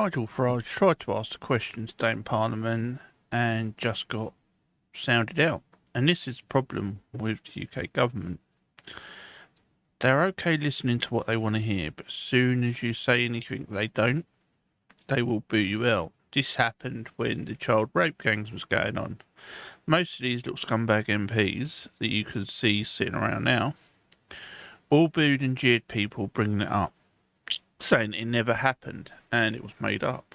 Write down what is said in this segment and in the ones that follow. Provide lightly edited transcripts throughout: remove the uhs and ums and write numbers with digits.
Nigel Farage tried to ask a question today in Parliament and just got sounded out. And this is the problem with the UK government. They're okay listening to what they want to hear, but as soon as you say anything they don't, they will boo you out. This happened when the child rape gangs was going on. Most of these little scumbag MPs that you can see sitting around now all booed and jeered people bringing it up, saying it never happened and it was made up.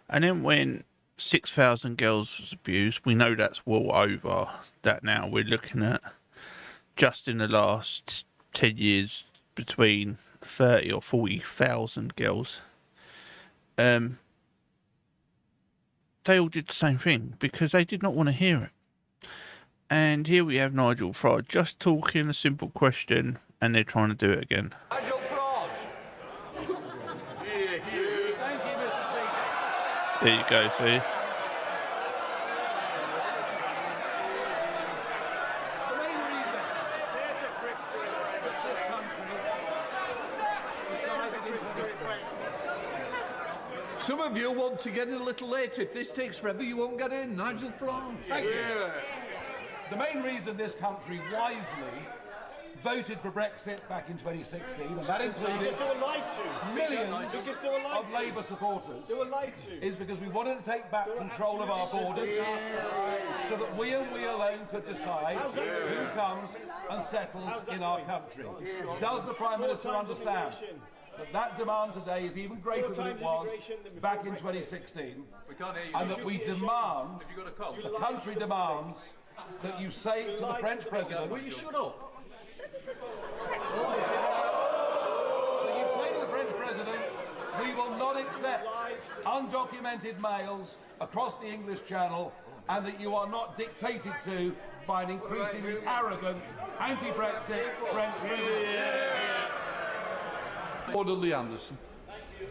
And then when 6,000 girls was abused, we know that's well over that now. We're looking at just in the last 10 years between 30 or 40,000 girls. They all did the same thing because they did not want to hear it. And here we have Nigel Farage just talking a simple question and they're trying to do it again. Nigel Farage. Thank you, Mr. Speaker. There you go, see? The main reason that this country decided into this way. Some of you want to get in a little later. If this takes forever, you won't get in. Nigel Farage. Thank you. The main reason this country wisely voted for Brexit back in 2016, and that included millions of Labour supporters, is because we wanted to take back control of our borders so that we and we alone could decide who comes and settles in our country. Does the Prime Minister understand that demand today is even greater than it was back in 2016, and that we demand, the country demands, that you say to the French President, will you shut up? That you say to the French President, we will not accept undocumented males across the English Channel, and that you are not dictated to by an increasingly arrogant anti-Brexit French President. Order Lee Anderson.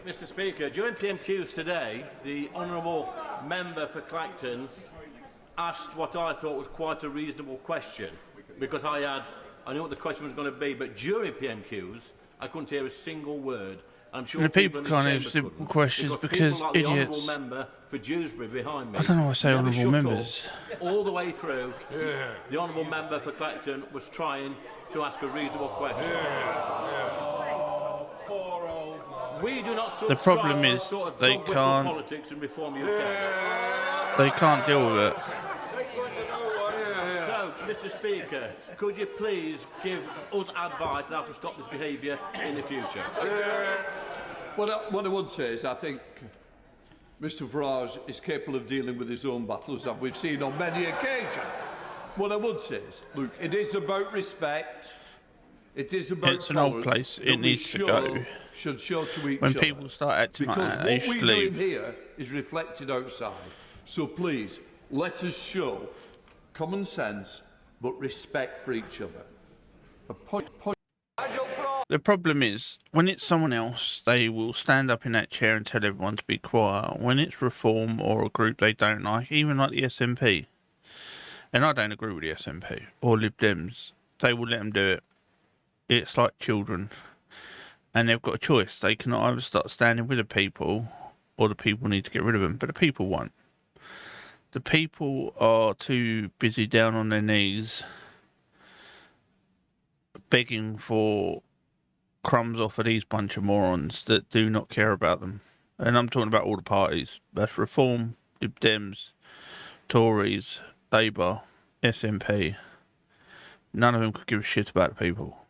Mr. Speaker, during PMQs today, the Honourable Member for Clacton asked what I thought was quite a reasonable question, because I knew what the question was going to be, but during PMQs, I couldn't hear a single word. I'm sure the people can't have simple questions because like idiots. The Honourable Member for Dewsbury behind me. I don't know why I say never honourable shut members. Up. All the way through, the Honourable Member for Clacton was trying to ask a reasonable question. We do not The problem is sort of they can't. Politics and reform UK. They can't deal with it. So, Mr. Speaker, could you please give us advice on how to stop this behaviour in the future? What I would say is I think Mr Farage is capable of dealing with his own battles, that we've seen on many occasions. What I would say is, look, it is about respect. It is about It's an old place. It needs to go. Should show to each When other. people start acting like Because that, they what should we're doing leave. here is reflected outside. So please, let us show common sense, but respect for each other. The problem is, when it's someone else, they will stand up in that chair and tell everyone to be quiet. When it's Reform or a group they don't like, even like the SNP, and I don't agree with the SNP or Lib Dems, they will let them do it. It's like children, and they've got a choice. They can either start standing with the people, or the people need to get rid of them, but the people won't. The people are too busy down on their knees begging for crumbs off of these bunch of morons that do not care about them. And I'm talking about all the parties. That's Reform, Lib Dems, Tories, Labour, SNP. None of them could give a shit about the people.